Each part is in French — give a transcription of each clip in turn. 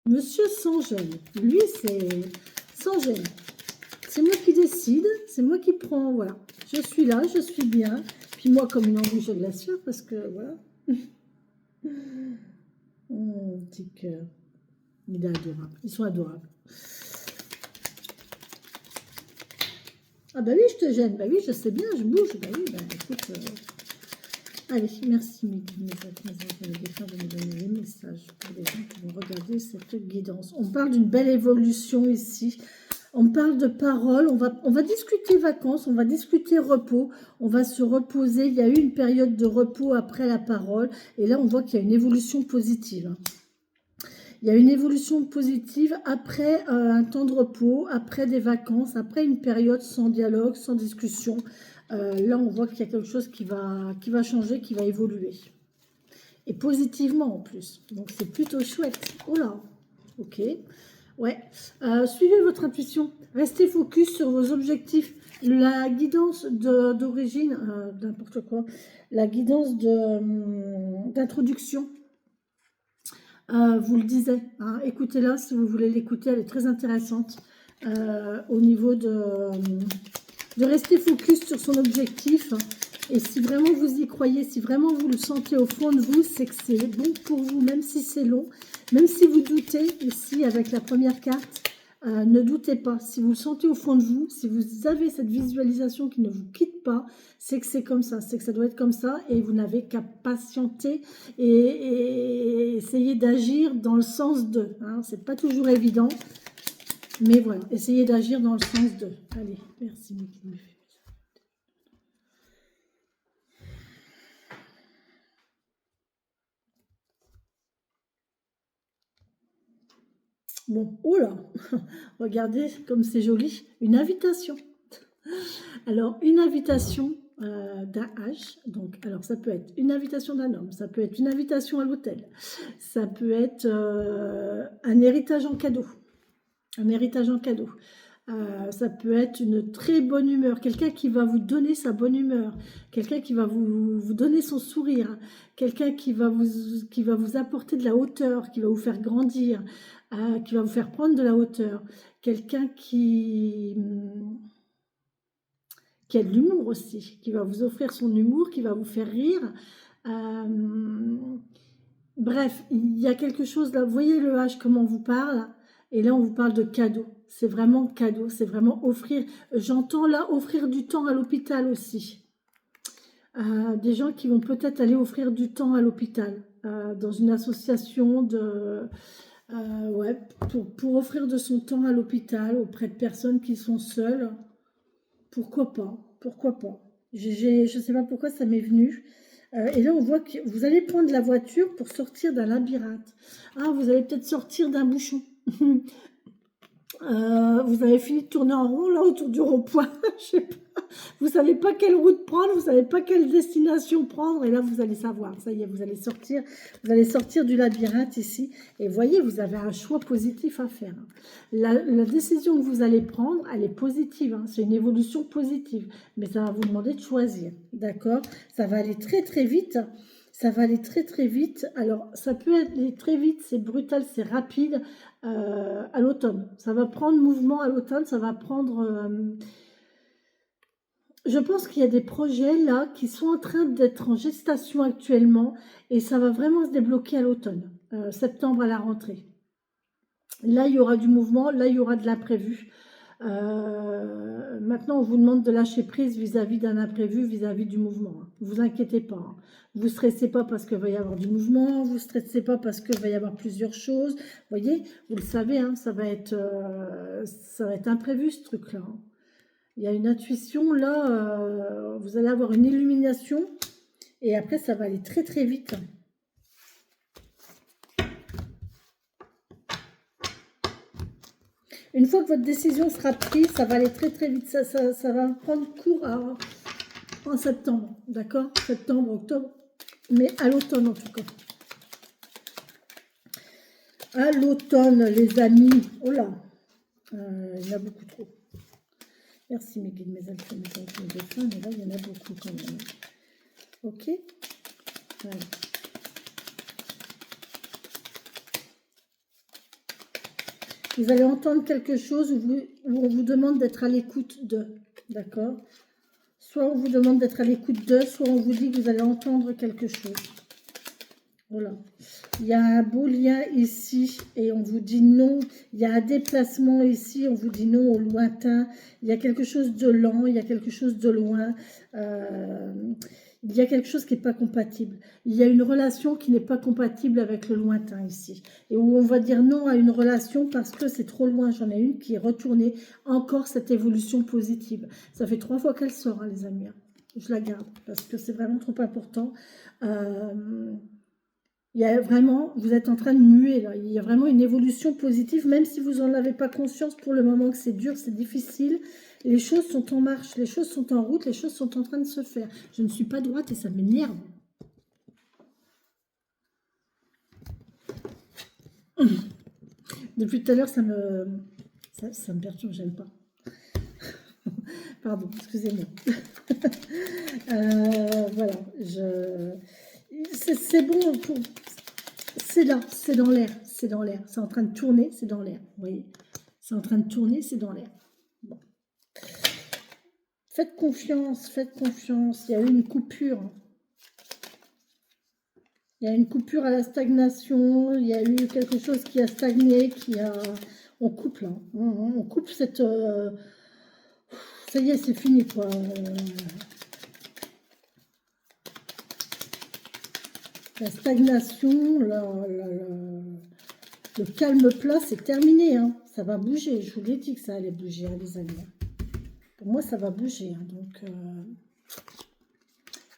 Monsieur sans gêne. Lui, c'est sans gêne. C'est moi qui décide, c'est moi qui prends, voilà. Je suis là, je suis bien. Puis moi, comme une anguille, je l'assure, parce que, voilà. Petit cœur. Il est adorable. Ils sont adorables. Ah bah oui, je te gêne. Bah oui, je sais bien, je bouge. Bah oui, bah écoute... Allez, merci mes défunts de me donner des messages pour les gens qui vont regarder cette guidance. On parle d'une belle évolution ici. On parle de paroles. On va discuter vacances, on va discuter repos. On va se reposer. Il y a eu une période de repos après la parole. Et là, on voit qu'il y a une évolution positive. Il y a une évolution positive après un temps de repos, après des vacances, après une période sans dialogue, sans discussion. Là, on voit qu'il y a quelque chose qui va changer, qui va évoluer. Et positivement en plus. Donc, c'est plutôt chouette. Oh là, ok. Ouais. Suivez votre intuition. Restez focus sur vos objectifs. La guidance d'origine, n'importe quoi, la guidance d'introduction, vous le disais, hein, écoutez-la si vous voulez l'écouter, elle est très intéressante au niveau de rester focus sur son objectif. Et si vraiment vous y croyez, si vraiment vous le sentez au fond de vous, c'est que c'est bon pour vous, même si c'est long, même si vous doutez, ici avec la première carte, ne doutez pas. Si vous le sentez au fond de vous, si vous avez cette visualisation qui ne vous quitte pas, c'est que c'est comme ça, c'est que ça doit être comme ça et vous n'avez qu'à patienter et essayer d'agir dans le sens de. Hein, c'est pas toujours évident, mais voilà, essayez d'agir dans le sens de. Allez, merci Mickey. Bon, oh là, regardez comme c'est joli, une invitation. Alors, une invitation d'un H, donc, alors ça peut être une invitation d'un homme, ça peut être une invitation à l'hôtel, ça peut être un héritage en cadeau, un héritage en cadeau. Ça peut être une très bonne humeur, quelqu'un qui va vous donner sa bonne humeur, quelqu'un qui va vous donner son sourire, quelqu'un qui va vous apporter de la hauteur, qui va vous faire grandir, qui va vous faire prendre de la hauteur, quelqu'un qui a de l'humour aussi, qui va vous offrir son humour, qui va vous faire rire. Bref, il y a quelque chose là, vous voyez le H, comment on vous parle, et là on vous parle de cadeau. C'est vraiment cadeau, c'est vraiment offrir. J'entends là offrir du temps à l'hôpital aussi. Des gens qui vont peut-être aller offrir du temps à l'hôpital, dans une association ouais, pour offrir de son temps à l'hôpital auprès de personnes qui sont seules. Pourquoi pas? Pourquoi pas? Je ne sais pas pourquoi ça m'est venu. Et là, on voit que vous allez prendre la voiture pour sortir d'un labyrinthe. Ah, vous allez peut-être sortir d'un bouchon. Vous avez fini de tourner en rond là autour du rond-point. Je sais pas. Vous savez pas quelle route prendre, vous savez pas quelle destination prendre, et là vous allez savoir. Ça y est, vous allez sortir du labyrinthe ici. Et voyez, vous avez un choix positif à faire. La décision que vous allez prendre, elle est positive. Hein, c'est une évolution positive, mais ça va vous demander de choisir. D'accord? Ça va aller très très vite. Ça va aller très très vite. Alors, ça peut aller très vite, c'est brutal, c'est rapide à l'automne. Ça va prendre mouvement à l'automne, ça va prendre... je pense qu'il y a des projets là qui sont en train d'être en gestation actuellement et ça va vraiment se débloquer à l'automne, septembre à la rentrée. Là, il y aura du mouvement, là, il y aura de l'imprévu. Maintenant, on vous demande de lâcher prise vis-à-vis d'un imprévu, vis-à-vis du mouvement. Hein. Ne vous inquiétez pas. Hein. Vous ne stressez pas parce qu'il va y avoir du mouvement, vous ne stressez pas parce qu'il va y avoir plusieurs choses. Vous voyez, vous le savez, hein, ça va être imprévu ce truc-là. Hein. Il y a une intuition, là, vous allez avoir une illumination et après, ça va aller très très vite. Une fois que votre décision sera prise, ça va aller très très vite. Ça va prendre cours en septembre, d'accord? Septembre, octobre, mais à l'automne en tout cas. À l'automne, les amis. Oh là, il y en a beaucoup trop. Merci mes guides, mes alphas, mes anges, mes défunts, mais là, il y en a beaucoup quand même. Ok? Voilà. Vous allez entendre quelque chose où on vous demande d'être à l'écoute de. D'accord? Soit on vous demande d'être à l'écoute de, soit on vous dit que vous allez entendre quelque chose. Voilà. Il y a un beau lien ici et on vous dit non. Il y a un déplacement ici, on vous dit non au lointain. Il y a quelque chose de lent, il y a quelque chose de loin. Il y a quelque chose qui n'est pas compatible. Il y a une relation qui n'est pas compatible avec le lointain ici. Et où on va dire non à une relation parce que c'est trop loin. J'en ai une qui est retournée. Encore cette évolution positive. Ça fait 3 fois qu'elle sort, hein, les amis. Je la garde parce que c'est vraiment trop important. Il y a vraiment, vous êtes en train de muer là, il y a vraiment une évolution positive, même si vous n'en avez pas conscience pour le moment que c'est dur, c'est difficile. Les choses sont en marche, les choses sont en route, les choses sont en train de se faire. Je ne suis pas droite et ça m'énerve. Depuis tout à l'heure, ça me perturbe, j'aime pas. Pardon, excusez-moi. Voilà, c'est bon pour... C'est là, c'est dans l'air, c'est dans l'air. C'est en train de tourner, c'est dans l'air. Vous voyez, c'est en train de tourner, c'est dans l'air. Bon. Faites confiance, faites confiance. Il y a eu une coupure. Il y a une coupure à la stagnation. Il y a eu quelque chose qui a stagné, On coupe là. On coupe cette... Ça y est, c'est fini quoi. La stagnation, le calme plat, c'est terminé. Hein. Ça va bouger. Je vous l'ai dit que ça allait bouger, hein, les amis. Pour moi, ça va bouger. Hein. Donc,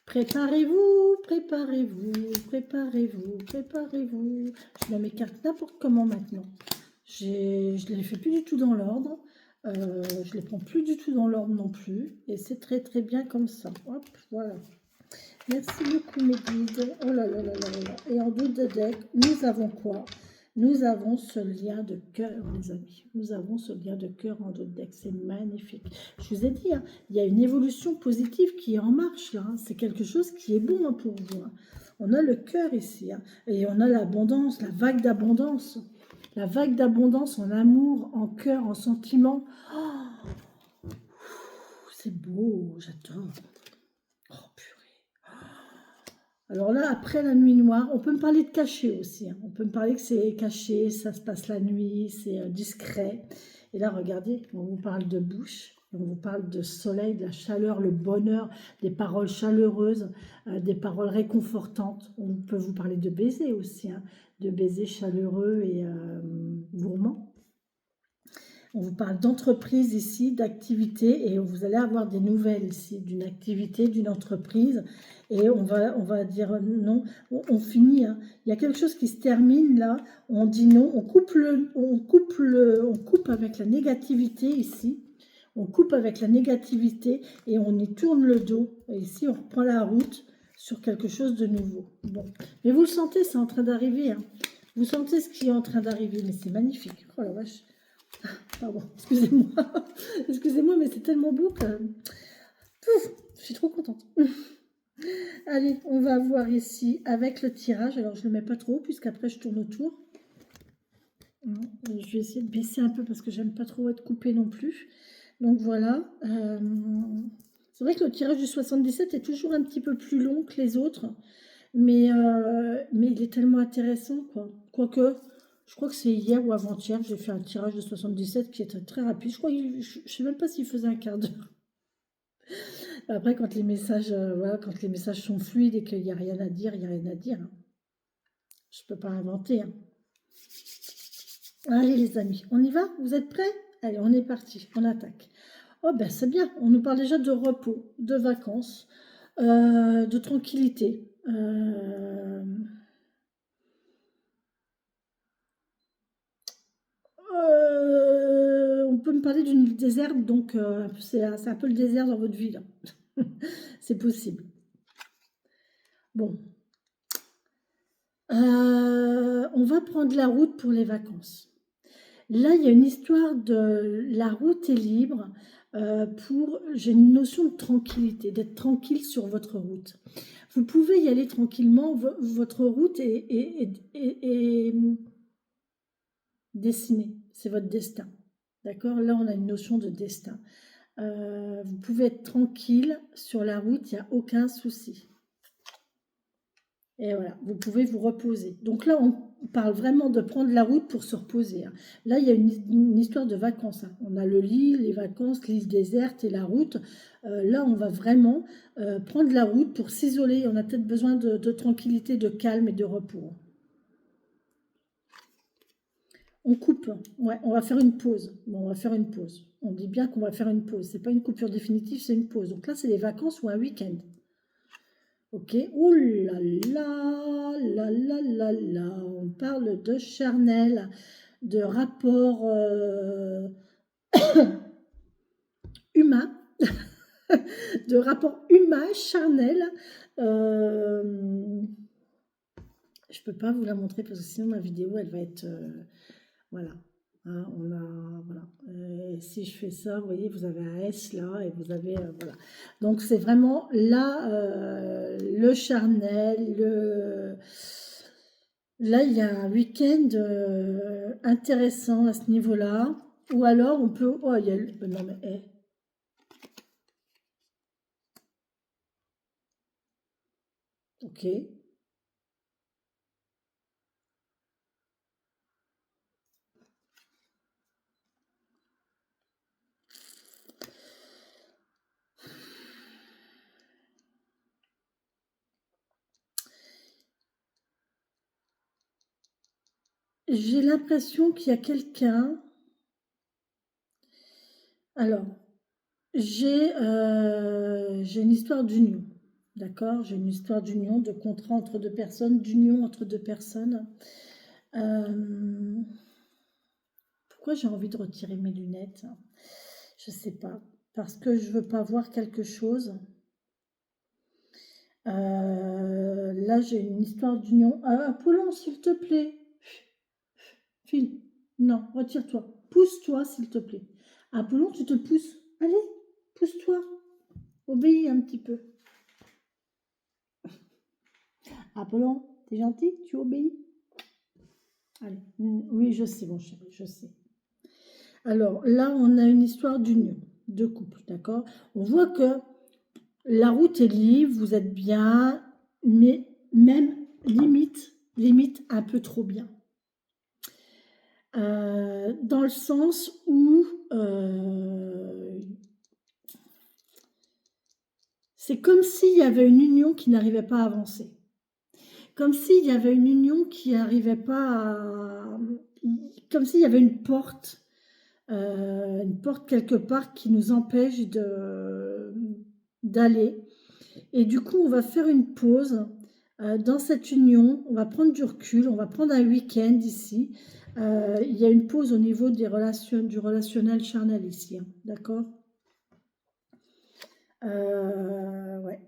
préparez-vous, préparez-vous, préparez-vous, préparez-vous. Je mets mes cartes n'importe comment maintenant. Je ne les fais plus du tout dans l'ordre. Je ne les prends plus du tout dans l'ordre non plus. Et c'est très, très bien comme ça. Hop, voilà. Merci beaucoup mes guides. Oh là là là là là. Et en dos de deck, nous avons quoi? Nous avons ce lien de cœur, les amis. Nous avons ce lien de cœur en dos de deck. C'est magnifique. Je vous ai dit, hein, il y a une évolution positive qui est en marche là. Hein. C'est quelque chose qui est bon hein, pour vous. Hein. On a le cœur ici. Hein, et on a l'abondance, la vague d'abondance. La vague d'abondance en amour, en cœur, en sentiment. Oh, c'est beau, j'adore. Alors là, après la nuit noire, on peut me parler de caché aussi. Hein. On peut me parler que c'est caché, ça se passe la nuit, c'est discret. Et là, regardez, on vous parle de bouche, on vous parle de soleil, de la chaleur, le bonheur, des paroles chaleureuses, des paroles réconfortantes. On peut vous parler de baisers aussi, hein, de baisers chaleureux et gourmands. On vous parle d'entreprise ici, d'activité, et vous allez avoir des nouvelles ici, d'une activité, d'une entreprise. Et on va dire non, on finit. Hein. Il y a quelque chose qui se termine là, on dit non, on coupe avec la négativité ici. On coupe avec la négativité et on y tourne le dos. Et ici, on reprend la route sur quelque chose de nouveau. Bon. Mais vous le sentez, c'est en train d'arriver. Hein. Vous sentez ce qui est en train d'arriver, mais c'est magnifique. Oh la vache. Pardon, excusez-moi. Excusez-moi, mais c'est tellement beau que... Pouf, je suis trop contente. Allez, on va voir ici avec le tirage. Alors, je ne le mets pas trop, puisqu'après, je tourne autour. Je vais essayer de baisser un peu, parce que j'aime pas trop être coupée non plus. Donc, voilà. C'est vrai que le tirage du 77 est toujours un petit peu plus long que les autres. Mais il est tellement intéressant, quoi. Quoique... Je crois que c'est hier ou avant-hier, j'ai fait un tirage de 77 qui était très rapide. Je ne sais même pas s'il faisait un quart d'heure. Après, quand les messages, voilà, quand les messages sont fluides et qu'il n'y a rien à dire, il n'y a rien à dire. Hein. Je ne peux pas inventer. Hein. Allez les amis, on y va? Vous êtes prêts? Allez, on est parti, on attaque. Oh ben c'est bien, on nous parle déjà de repos, de vacances, de tranquillité. On peut me parler d'une île déserte, donc c'est un peu le désert dans votre vie, là. C'est possible. Bon. On va prendre la route pour les vacances. Là, il y a une histoire de la route est libre j'ai une notion de tranquillité, d'être tranquille sur votre route. Vous pouvez y aller tranquillement, votre route est dessinée. c'est votre destin. D'accord? Là, on a une notion de destin. Vous pouvez être tranquille sur la route, il n'y a aucun souci. Et voilà, vous pouvez vous reposer. Donc là, on parle vraiment de prendre la route pour se reposer. Hein. Là, il y a une histoire de vacances. Hein. On a le lit, les vacances, l'île déserte et la route. Là, on va vraiment prendre la route pour s'isoler. On a peut-être besoin de tranquillité, de calme et de repos. On coupe. Ouais, on va faire une pause. Bon, on va faire une pause. On dit bien qu'on va faire une pause. C'est pas une coupure définitive, c'est une pause. Donc là, c'est des vacances ou un week-end. Ok, ouh là là, on parle de charnel, de rapport humain, de rapport humain, charnel. Je peux pas vous la montrer parce que sinon ma vidéo elle va être voilà. Hein, on a voilà. Si je fais ça, vous voyez, vous avez un S là et vous avez voilà. Donc c'est vraiment là le charnel. Là il y a un week-end intéressant à ce niveau-là. Ou alors on peut. Oh il y a non mais ok. J'ai l'impression qu'il y a quelqu'un. Alors, j'ai une histoire d'union, d'accord? J'ai une histoire d'union, de contrat entre deux personnes, d'union entre deux personnes. Euh, pourquoi j'ai envie de retirer mes lunettes? Je sais pas. Parce que je veux pas voir quelque chose. Là, j'ai une histoire d'union. Apollon, s'il te plaît. File. Non, retire-toi. Pousse-toi, s'il te plaît. Apollon, tu te pousses. Allez, pousse-toi. Obéis un petit peu. Apollon, t'es gentil, tu obéis? Allez, oui, je sais, mon chéri, je sais. Alors là, on a une histoire d'union, de couple, d'accord? On voit que la route est libre, vous êtes bien, mais même limite un peu trop bien. Dans le sens où c'est comme s'il y avait une union qui n'arrivait pas à avancer. Comme s'il y avait une union qui n'arrivait pas à... Comme s'il y avait une porte quelque part qui nous empêche d'aller. Et du coup, on va faire une pause dans cette union. On va prendre du recul, on va prendre un week-end ici. Il y a une pause au niveau des relations, du relationnel charnel ici, hein, d'accord? Ouais.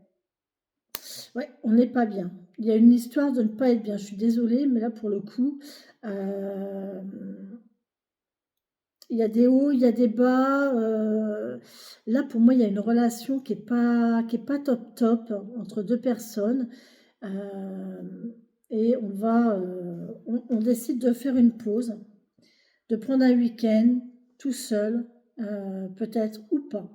Ouais, on n'est pas bien. Il y a une histoire de ne pas être bien. Je suis désolée, mais là, pour le coup, euh, il y a des hauts, il y a des bas. Là, pour moi, il y a une relation qui est pas top top entre deux personnes. Euh, et on décide de faire une pause, de prendre un week-end tout seul, peut-être ou pas.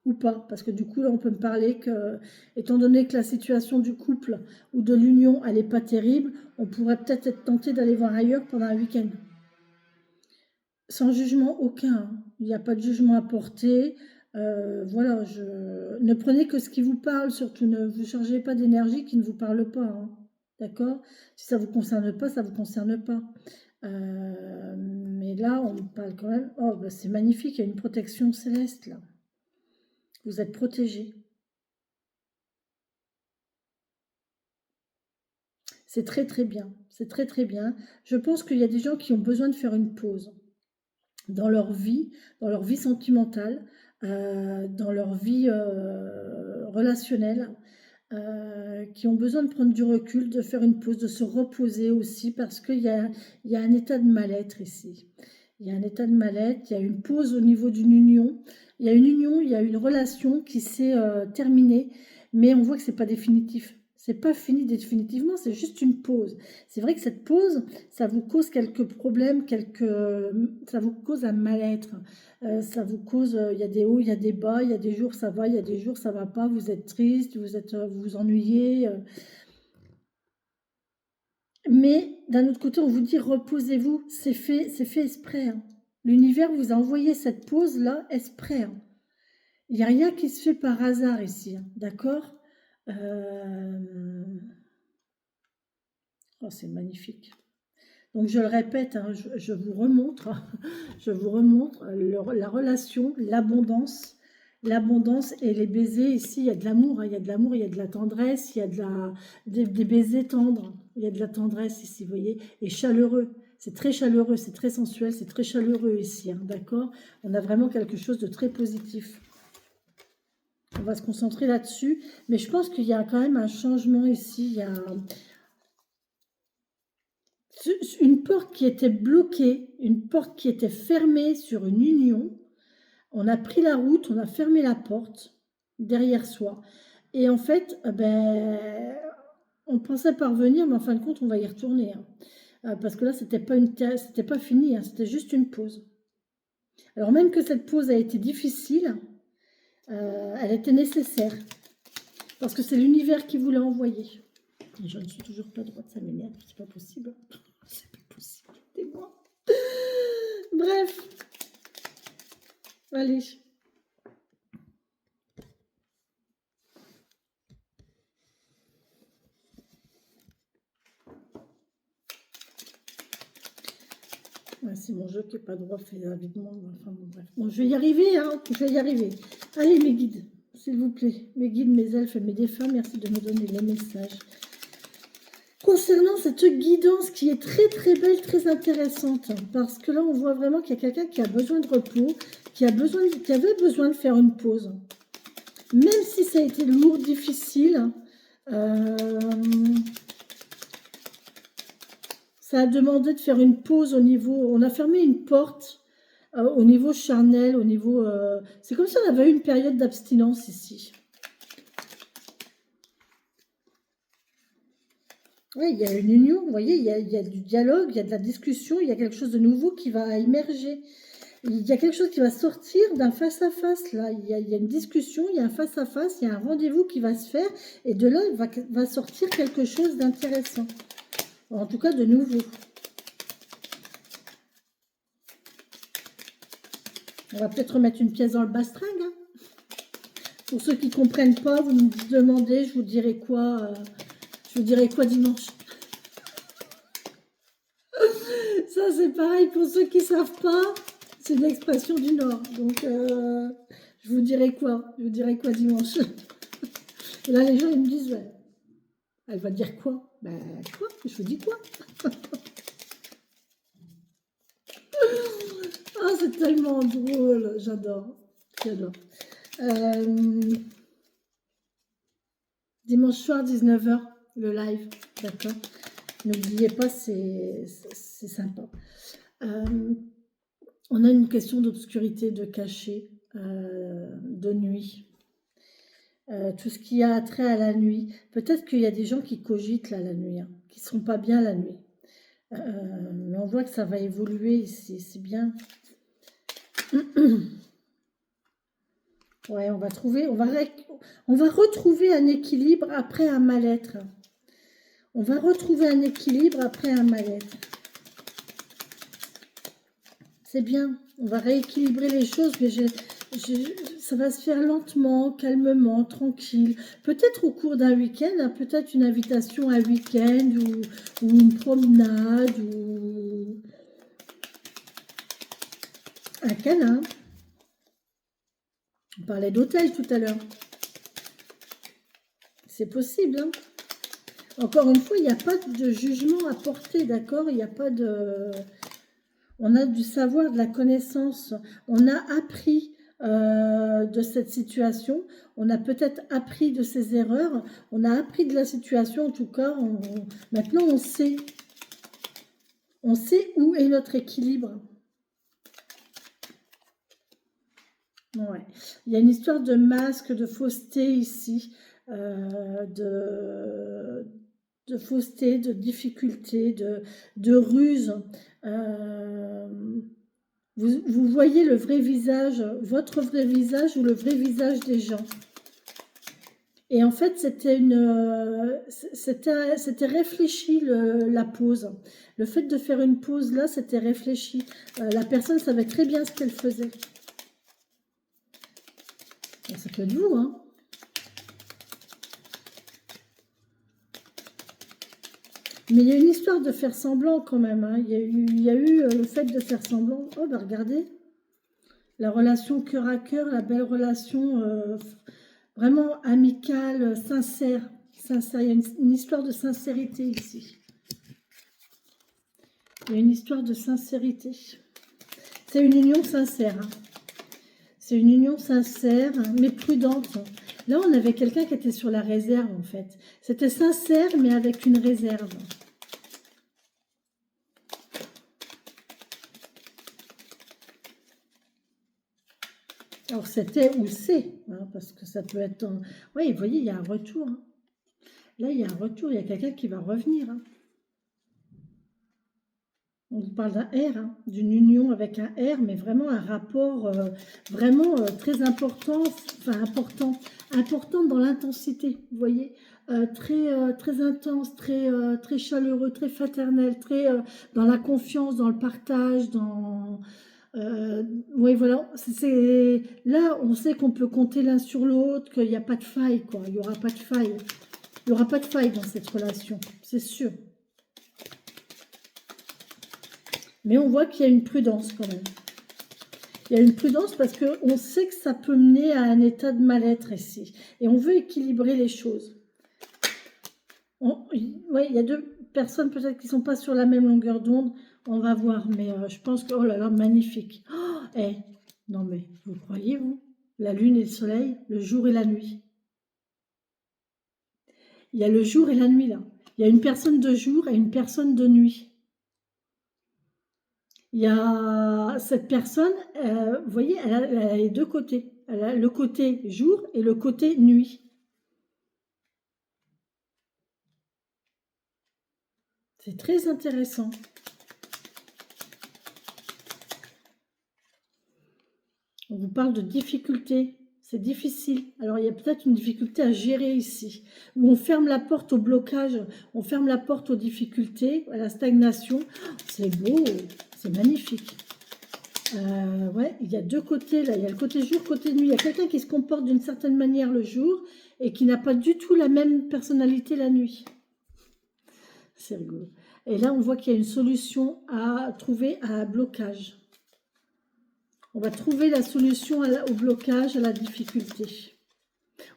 Ou pas, parce que du coup, là, on peut me parler que, étant donné que la situation du couple ou de l'union, elle n'est pas terrible, on pourrait peut-être être tenté d'aller voir ailleurs pendant un week-end. Sans jugement aucun, hein. Il n'y a pas de jugement à porter. Voilà, ne prenez que ce qui vous parle, surtout ne vous chargez pas d'énergie qui ne vous parle pas. Hein. D'accord? Si ça ne vous concerne pas, ça ne vous concerne pas. Mais là, on parle quand même. Oh, bah, c'est magnifique, il y a une protection céleste là. Vous êtes protégé. C'est très très bien. C'est très très bien. Je pense qu'il y a des gens qui ont besoin de faire une pause dans leur vie sentimentale, dans leur vie relationnelle, qui ont besoin de prendre du recul, de faire une pause, de se reposer aussi, parce il y a un état de mal-être ici. Il y a un état de mal-être, il y a une pause au niveau d'une union. Il y a une relation qui s'est terminée, mais on voit que c'est pas définitif. C'est pas fini définitivement, c'est juste une pause. C'est vrai que cette pause, ça vous cause quelques problèmes, ça vous cause un mal-être. Ça vous cause, il y a des hauts, il y a des bas, il y a des jours ça va, il y a des jours ça va pas, vous êtes triste, vous vous ennuyez. Mais d'un autre côté, on vous dit reposez-vous, c'est fait exprès, hein. L'univers vous a envoyé cette pause-là exprès, hein. Il n'y a rien qui se fait par hasard ici, hein, d'accord? Oh, c'est magnifique. Donc je le répète, hein, je vous remontre, je vous remontre la relation, l'abondance et les baisers. Ici, il y a de l'amour, hein, il y a de l'amour, il y a de la tendresse, il y a des baisers tendres, il y a de la tendresse ici, vous voyez, et chaleureux. C'est très chaleureux, c'est très sensuel, c'est très chaleureux ici, hein, d'accord? On a vraiment quelque chose de très positif. On va se concentrer là-dessus, mais je pense qu'il y a quand même un changement ici. Il y a une porte qui était bloquée, une porte qui était fermée sur une union. On a pris la route, on a fermé la porte derrière soi. Et en fait, on pensait parvenir, mais en fin de compte, on va y retourner, hein. Parce que là, c'était pas fini, hein, c'était juste une pause. Alors même que cette pause a été difficile, elle était nécessaire. Parce que c'est l'univers qui vous l'a envoyé. Je ne suis toujours pas droite, ça m'énerve, c'est pas possible. C'est pas possible, aidez-moi. Bref. Allez. Ouais, c'est mon jeu qui n'est pas droit, fait rapidement. Enfin, bon, bref. Bon, je vais y arriver, hein. Je vais y arriver. Allez, mes guides, s'il vous plaît. Mes guides, mes elfes et mes défunts, merci de me donner les messages. Concernant cette guidance qui est très très belle, très intéressante, parce que là on voit vraiment qu'il y a quelqu'un qui a besoin de repos, qui avait besoin de faire une pause. Même si ça a été lourd, difficile, ça a demandé de faire une pause au niveau... On a fermé une porte au niveau charnel, au niveau... c'est comme si on avait eu une période d'abstinence ici. Oui, il y a une union, vous voyez, il y a du dialogue, il y a de la discussion, il y a quelque chose de nouveau qui va émerger. Il y a quelque chose qui va sortir d'un face-à-face, là. Il y a une discussion, il y a un face-à-face, il y a un rendez-vous qui va se faire, et de là, il va sortir quelque chose d'intéressant. En tout cas, de nouveau. On va peut-être remettre une pièce dans le bastringue, hein. Pour ceux qui ne comprennent pas, vous me demandez, je vous dirai quoi dimanche. Ça, c'est pareil pour ceux qui ne savent pas. C'est une expression du Nord. Donc, je vous dirai quoi? Je vous dirai quoi dimanche? Et là, les gens, ils me disent, ouais, elle va dire quoi? Ben, quoi? Je vous dis quoi? Ah, c'est tellement drôle. J'adore. J'adore. Dimanche soir, 19h, le live. D'accord? N'oubliez pas, c'est sympa. On a une question d'obscurité, de cachet, de nuit. Tout ce qui a trait à la nuit. Peut-être qu'il y a des gens qui cogitent là, la nuit, hein, qui ne sont pas bien la nuit. Mais on voit que ça va évoluer ici, c'est bien. Ouais, on va retrouver un équilibre après un mal-être. On va retrouver un équilibre après un mal-être. C'est bien, on va rééquilibrer les choses, mais ça va se faire lentement, calmement, tranquille. Peut-être au cours d'un week-end, hein, peut-être une invitation à un week-end ou une promenade ou un câlin. On parlait d'hôtel tout à l'heure. C'est possible, hein. Encore une fois, il n'y a pas de jugement à porter, d'accord? Il n'y a pas de... On a du savoir, de la connaissance. On a appris de cette situation. On a peut-être appris de ses erreurs. On a appris de la situation, en tout cas. Maintenant, on sait. On sait où est notre équilibre. Ouais. Il y a une histoire de masque, de fausseté ici. de fausseté, de difficulté, de ruse. Vous voyez le vrai visage, votre vrai visage ou le vrai visage des gens. Et en fait, c'était réfléchi la pause. Le fait de faire une pause là, c'était réfléchi. La personne savait très bien ce qu'elle faisait. Bon, ça peut être vous, hein. Mais il y a une histoire de faire semblant quand même, hein. Il y a eu le fait de faire semblant. Oh, bah regardez. La relation cœur à cœur, la belle relation vraiment amicale, sincère. Sincère. Il y a une histoire de sincérité ici. Il y a une histoire de sincérité. C'est une union sincère. Hein. C'est une union sincère, mais prudente. Là, on avait quelqu'un qui était sur la réserve, en fait. C'était sincère, mais avec une réserve. Alors, c'était ou c'est, hein, parce que ça peut être... Oui, vous voyez, il y a un retour. Hein. Là, il y a un retour, il y a quelqu'un qui va revenir. Hein. On parle d'un R, hein, d'une union avec un R, mais vraiment un rapport vraiment très important, enfin important dans l'intensité, vous voyez, très intense, très chaleureux, très fraternel, très dans la confiance, dans le partage, dans... oui, voilà, là, on sait qu'on peut compter l'un sur l'autre, qu'il n'y a pas de faille, quoi, il n'y aura pas de faille. Il n'y aura pas de faille dans cette relation, c'est sûr. Mais on voit qu'il y a une prudence quand même. Il y a une prudence parce qu'on sait que ça peut mener à un état de mal-être ici. Et on veut équilibrer les choses. Oui, il y a deux personnes peut-être qui ne sont pas sur la même longueur d'onde. On va voir. Mais je pense que... Oh là là, magnifique. Oh, non mais, vous croyez, vous? La lune et le soleil, le jour et la nuit. Il y a le jour et la nuit là. Il y a une personne de jour et une personne de nuit. Il y a cette personne, vous voyez, elle a les deux côtés. Elle a le côté jour et le côté nuit. C'est très intéressant. On vous parle de difficultés. C'est difficile. Alors, il y a peut-être une difficulté à gérer ici. Où on ferme la porte au blocage, on ferme la porte aux difficultés, à la stagnation. C'est beau, c'est magnifique. Ouais, il y a deux côtés là, il y a le côté jour, côté nuit. Il y a quelqu'un qui se comporte d'une certaine manière le jour et qui n'a pas du tout la même personnalité la nuit. C'est rigolo. Et là, on voit qu'il y a une solution à trouver à un blocage. On va trouver la solution au blocage, à la difficulté.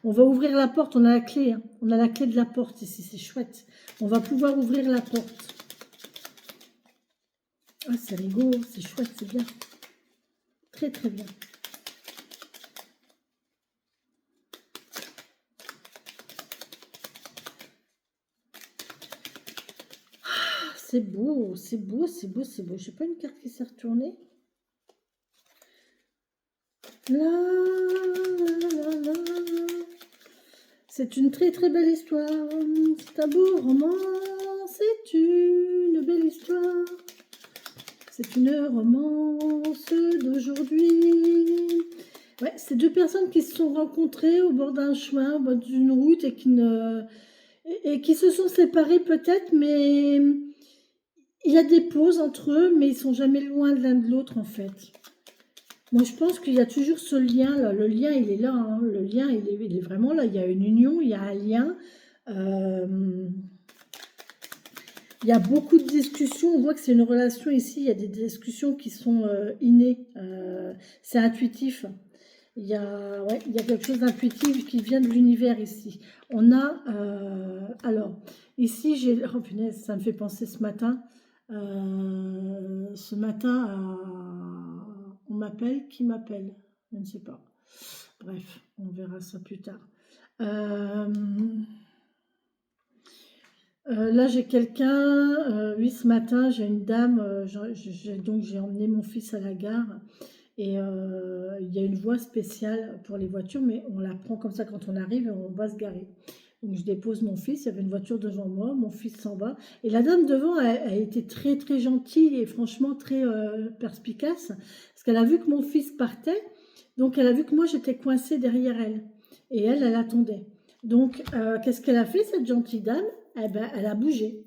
On va ouvrir la porte, on a la clé. Hein. On a la clé de la porte ici, c'est chouette. On va pouvoir ouvrir la porte. Ah, c'est rigolo, c'est chouette, c'est bien. Très, très bien. C'est beau, c'est beau, c'est beau, c'est beau. Je n'ai pas une carte qui s'est retournée. C'est une très très belle histoire. C'est un beau roman. C'est une belle histoire. C'est une romance d'aujourd'hui. Ouais, c'est deux personnes qui se sont rencontrées au bord d'un chemin, au bord d'une route et qui se sont séparées peut-être, mais il y a des pauses entre eux, mais ils sont jamais loin de l'un de l'autre en fait. Moi, je pense qu'il y a toujours ce lien là. Le lien, il est là. Hein. Le lien, il est vraiment là. Il y a une union, il y a un lien. Il y a beaucoup de discussions. On voit que c'est une relation ici. Il y a des discussions qui sont innées. C'est intuitif. Il y a quelque chose d'intuitif qui vient de l'univers ici. On a... alors, ici, j'ai... Oh punaise, ça me fait penser ce matin. On m'appelle. Qui m'appelle? Je ne sais pas. Bref, on verra ça plus tard. Là, j'ai quelqu'un, oui, ce matin, j'ai une dame, donc j'ai emmené mon fils à la gare, Et il y a une voie spéciale pour les voitures, mais on la prend comme ça quand on arrive et on va se garer. Donc je dépose mon fils, il y avait une voiture devant moi, mon fils s'en va. Et la dame devant a été très très gentille et franchement très perspicace, parce qu'elle a vu que mon fils partait, donc elle a vu que moi j'étais coincée derrière elle. Et elle attendait. Donc qu'est-ce qu'elle a fait, cette gentille dame? Eh ben, elle a bougé.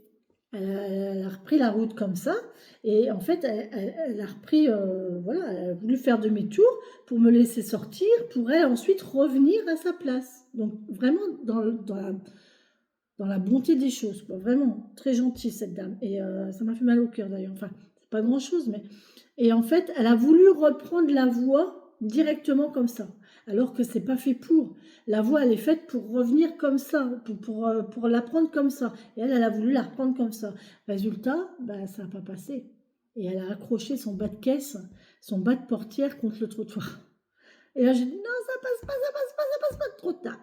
Elle a repris la route comme ça. Et en fait, elle a repris, voilà, elle a voulu faire demi-tour pour me laisser sortir, pour elle ensuite revenir à sa place. Donc vraiment dans la bonté des choses, quoi. Vraiment très gentille cette dame. Et ça m'a fait mal au cœur d'ailleurs. Enfin, c'est pas grand-chose, mais... Et en fait, elle a voulu reprendre la voie directement comme ça, alors que c'est pas fait pour. La voie, elle est faite pour revenir comme ça, pour la prendre comme ça. Et elle a voulu la reprendre comme ça. Résultat, ben, ça n'a pas passé. Et elle a accroché son bas de caisse, son bas de portière contre le trottoir. Et là, j'ai dit, non, ça passe pas, ça passe pas, ça passe pas, trop tard.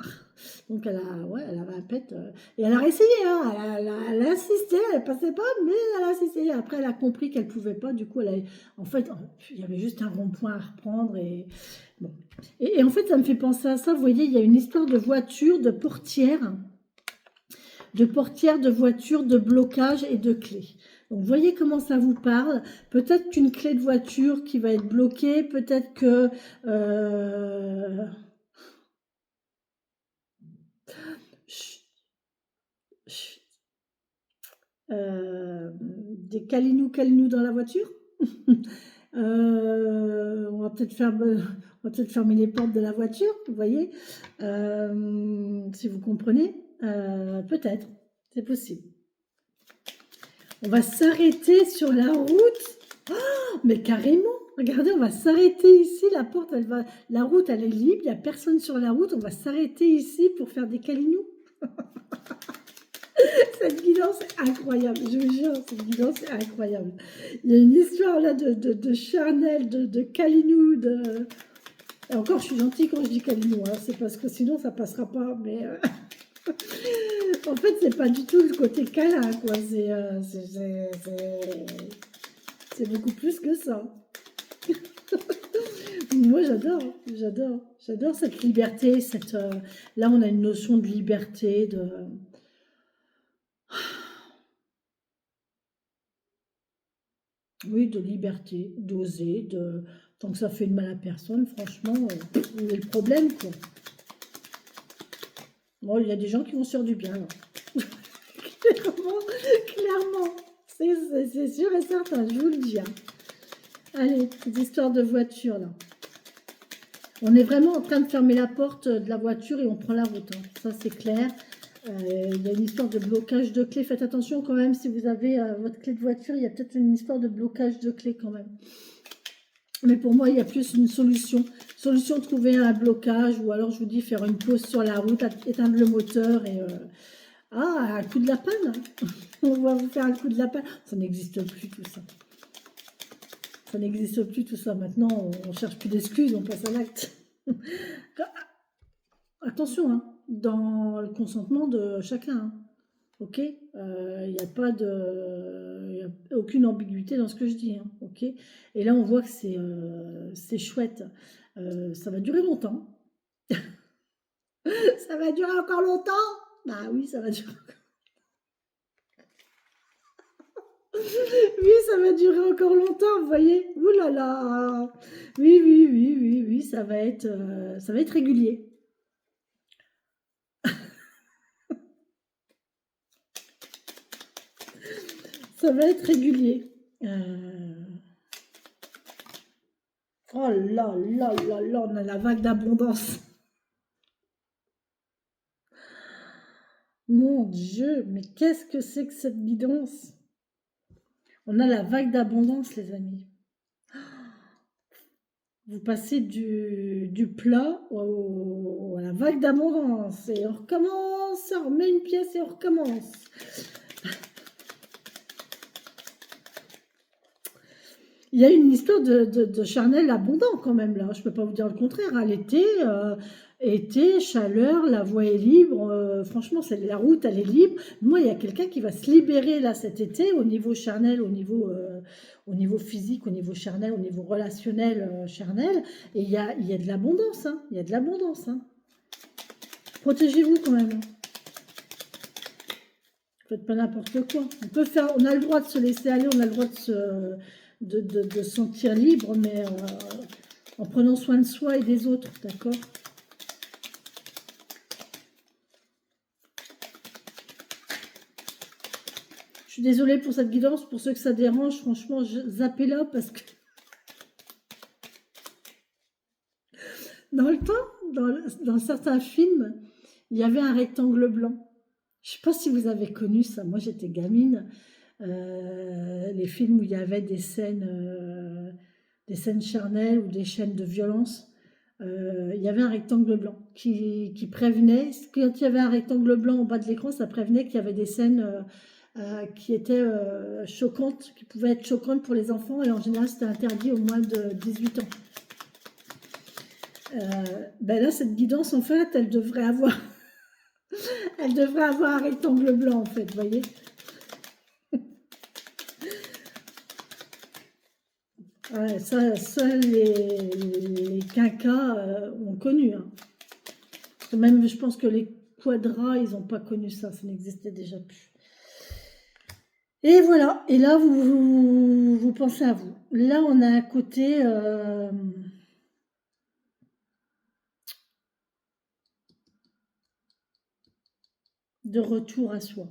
Donc, elle avait un pet. Et elle a réessayé, hein, elle a insisté, elle passait pas, mais elle a insisté. Après, elle a compris qu'elle pouvait pas. Du coup, en fait, il y avait juste un rond-point à reprendre. Et, bon. Et en fait, ça me fait penser à ça. Vous voyez, il y a une histoire de voiture, de portière, de voiture, de blocage et de clés. Donc, vous voyez comment ça vous parle. Peut-être qu'une clé de voiture qui va être bloquée, peut-être que... des calinous dans la voiture. On va peut-être fermer les portes de la voiture, vous voyez, si vous comprenez. Peut-être, c'est possible. On va s'arrêter sur la route. Oh, mais carrément, regardez, on va s'arrêter ici. La porte, la route, elle est libre. Il n'y a personne sur la route. On va s'arrêter ici pour faire des calinous. Cette guidance est incroyable, je vous jure, cette guidance est incroyable. Il y a une histoire là de charnel, de calinou, de... Et encore, je suis gentille quand je dis calinou, hein, c'est parce que sinon ça passera pas, mais... en fait, c'est pas du tout le côté câlin, quoi, c'est beaucoup plus que ça. Moi, j'adore cette liberté, là, on a une notion de liberté, Oui, de liberté, d'oser, tant que ça fait de mal à personne, franchement, où est le problème, quoi. Bon, il y a des gens qui vont se faire du bien, là. Clairement, c'est sûr et certain, je vous le dis, hein. Allez, petite histoire de voiture, là. On est vraiment en train de fermer la porte de la voiture et on prend la route, hein. Ça, c'est clair. Il y a une histoire de blocage de clé. Faites attention quand même, si vous avez votre clé de voiture, il y a peut-être une histoire de blocage de clé quand même. Mais pour moi, il y a plus une solution. Solution, trouver un blocage ou alors, je vous dis, faire une pause sur la route, éteindre le moteur et... Ah, un coup de lapin. On va vous faire un coup de lapin. Ça n'existe plus tout ça. Ça n'existe plus tout ça. Maintenant, on cherche plus d'excuses, on passe à l'acte. Attention, hein, dans le consentement de chacun. Hein. Ok, il n'y a pas de, y a aucune ambiguïté dans ce que je dis. Hein, ok, et là on voit que c'est chouette. Ça va durer longtemps. Ça va durer encore longtemps. Bah oui, ça va durer. Oui, ça va durer encore longtemps, vous voyez. Ouh là là. Oui, ça va être régulier. Ça va être régulier. Oh là là là là, on a la vague d'abondance. Mon Dieu, mais qu'est-ce que c'est que cette guidance? On a la vague d'abondance, les amis. Vous passez du plat à la vague d'abondance. Et on recommence, on remet une pièce et on recommence. il y a une histoire de charnel abondant quand même là. Je peux pas vous dire le contraire. À l'été, été, chaleur, la voie est libre. Franchement, la route, elle est libre. Moi, il y a quelqu'un qui va se libérer là cet été au niveau charnel, au niveau physique, au niveau charnel, au niveau relationnel charnel. Et il y a de l'abondance. Hein. Il y a de l'abondance. Hein. Protégez-vous quand même. Hein. Faites pas n'importe quoi. On a le droit de se laisser aller, on a le droit de se sentir libre, mais en prenant soin de soi et des autres, d'accord? Je suis désolée pour cette guidance, pour ceux que ça dérange, franchement, zappez-la parce que dans le temps, dans certains films, il y avait un rectangle blanc. Je ne sais pas si vous avez connu ça. Moi, j'étais gamine. Les films où il y avait des scènes charnelles ou des scènes de violence. Il y avait un rectangle blanc qui prévenait. Quand il y avait un rectangle blanc au bas de l'écran, ça prévenait qu'il y avait des scènes qui étaient choquantes, qui pouvaient être choquantes pour les enfants. Et en général, c'était interdit au moins de 18 ans. Ben là, cette guidance, en fait, elle devrait avoir un rectangle blanc, en fait, vous voyez. Ouais, ça les quinquas ont connu. Hein. Même, je pense que les quadras, ils n'ont pas connu ça. Ça n'existait déjà plus. Et voilà. Et là, vous pensez à vous. Là, on a un côté... de retour à soi.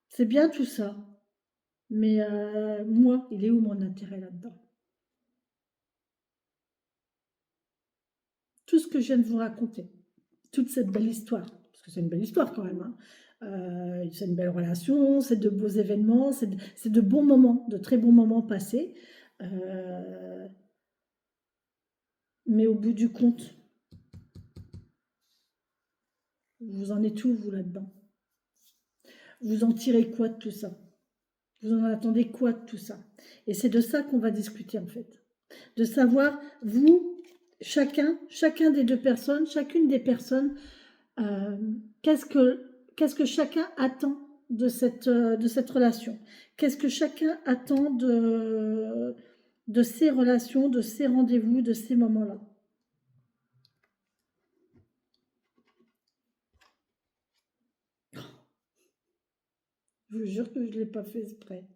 C'est bien tout ça. Mais moi, il est où mon intérêt là-dedans? Tout ce que je viens de vous raconter, toute cette belle histoire, parce que c'est une belle histoire quand même, hein. C'est une belle relation, c'est de beaux événements, c'est de bons moments, de très bons moments passés. Mais au bout du compte, vous en êtes où, vous, là-dedans? Vous en tirez quoi de tout ça? Vous en attendez quoi de tout ça? Et c'est de ça qu'on va discuter, en fait. De savoir, vous, chacun des deux personnes, chacune des personnes, qu'est-ce que chacun attend de cette relation? Qu'est-ce que chacun attend de ces relations, de ces rendez-vous, de ces moments-là? Je vous jure que je ne l'ai pas fait exprès.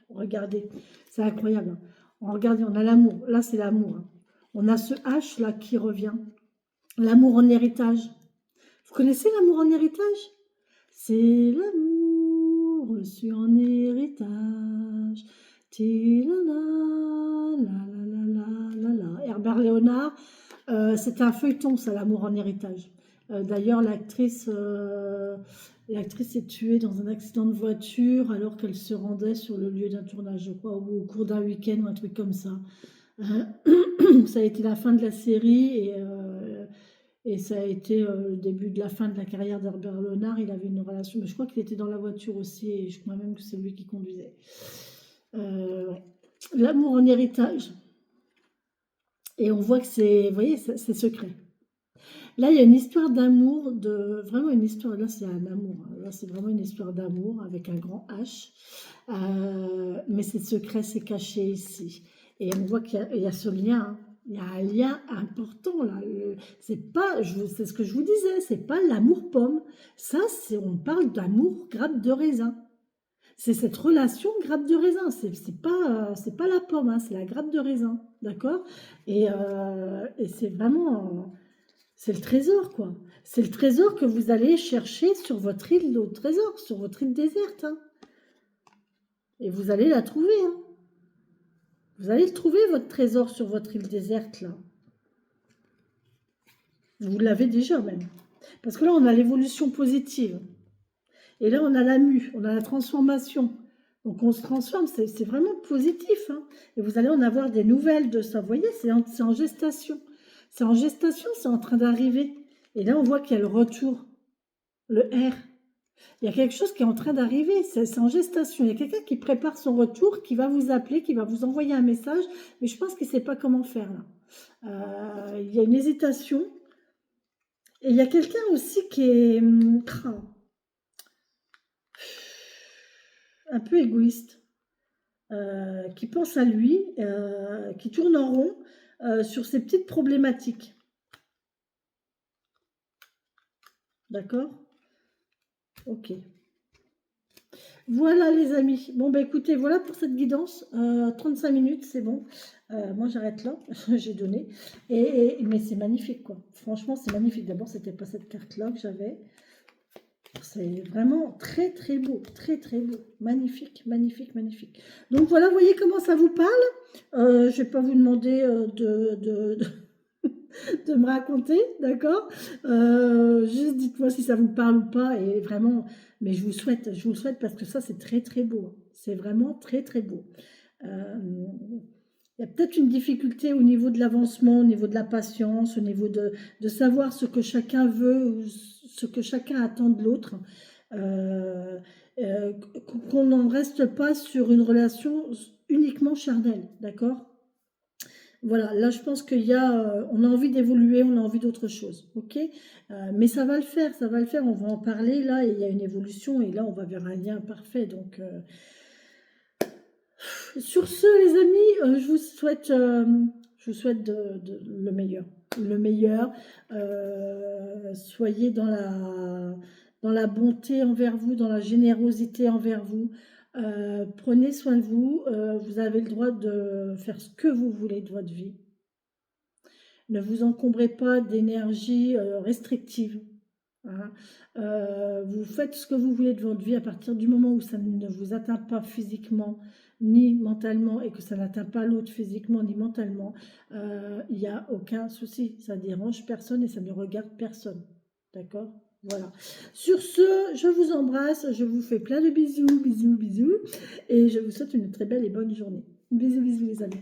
Regardez, c'est incroyable. Hein. Regardez, on a l'amour. Là, c'est l'amour. Hein. On a ce H là qui revient. L'amour en héritage. Vous connaissez l'amour en héritage? C'est l'amour reçu en héritage. Herbert Léonard, c'était un feuilleton, ça, l'amour en héritage. D'ailleurs, l'actrice est tuée dans un accident de voiture alors qu'elle se rendait sur le lieu d'un tournage, je crois, ou au cours d'un week-end ou un truc comme ça. Ça a été la fin de la série et ça a été le début de la fin de la carrière d'Herbert Léonard. Il avait une relation, mais je crois qu'il était dans la voiture aussi et je crois même que c'est lui qui conduisait. Ouais. L'amour en héritage. Et on voit que c'est, vous voyez, c'est secret. Là, il y a une histoire d'amour, vraiment une histoire, là c'est un amour, hein. Là c'est vraiment une histoire d'amour avec un grand H, mais c'est secret, c'est caché ici. Et on voit qu'il y a ce lien, hein. Il y a un lien important là. C'est ce que je vous disais, c'est pas l'amour pomme. Ça, on parle d'amour grappe de raisin. C'est cette relation grappe de raisin. C'est pas la pomme, hein, c'est la grappe de raisin, d'accord? Et c'est vraiment, c'est le trésor, quoi. C'est le trésor que vous allez chercher sur votre île au trésor, sur votre île déserte, hein. Et vous allez la trouver, hein. Vous allez le trouver, votre trésor, sur votre île déserte, là. Vous l'avez déjà, même. Parce que là, on a l'évolution positive. Et là, on a la mue, on a la transformation. Donc, on se transforme, c'est vraiment positif. Hein. Et vous allez en avoir des nouvelles de ça. Vous voyez, c'est en gestation. C'est en gestation, c'est en train d'arriver. Et là, on voit qu'il y a le retour, le R. Il y a quelque chose qui est en train d'arriver, c'est en gestation. Il y a quelqu'un qui prépare son retour, qui va vous appeler, qui va vous envoyer un message, mais je pense qu'il ne sait pas comment faire là. Il y a une hésitation. Et il y a quelqu'un aussi qui est un peu égoïste, qui pense à lui, qui tourne en rond sur ses petites problématiques. D'accord? Ok. Voilà les amis. Bon bah écoutez, voilà pour cette guidance. 35 minutes, c'est bon. Moi j'arrête là, j'ai donné. Mais c'est magnifique quoi. Franchement c'est magnifique. D'abord c'était pas cette carte là que j'avais. C'est vraiment très très beau. Très très beau. Magnifique, magnifique, magnifique. Donc voilà, vous voyez comment ça vous parle. Je vais pas vous demander de me raconter, d'accord. Juste dites-moi si ça vous parle ou pas, et vraiment, mais je vous le souhaite parce que ça, c'est très, très beau. C'est vraiment très, très beau. Il y a peut-être une difficulté au niveau de l'avancement, au niveau de la patience, au niveau de savoir ce que chacun veut, ou ce que chacun attend de l'autre. Qu'on n'en reste pas sur une relation uniquement charnelle, d'accord. Voilà, là je pense qu'il y a, on a envie d'évoluer, on a envie d'autre chose, ok. Mais ça va le faire, ça va le faire, on va en parler là, et il y a une évolution, et là on va vers un lien parfait, donc sur ce les amis, je vous souhaite le meilleur, le meilleur. Soyez dans la bonté envers vous, dans la générosité envers vous. Prenez soin de vous, vous avez le droit de faire ce que vous voulez de votre vie. Ne vous encombrez pas d'énergie restrictive. Hein. Vous faites ce que vous voulez de votre vie à partir du moment où ça ne vous atteint pas physiquement ni mentalement, et que ça n'atteint pas l'autre physiquement ni mentalement. Il n'y a aucun souci. Ça dérange personne et ça ne regarde personne. D'accord? Voilà. Sur ce, je vous embrasse. Je vous fais plein de bisous, bisous, bisous. Et je vous souhaite une très belle et bonne journée. Bisous, bisous les amis.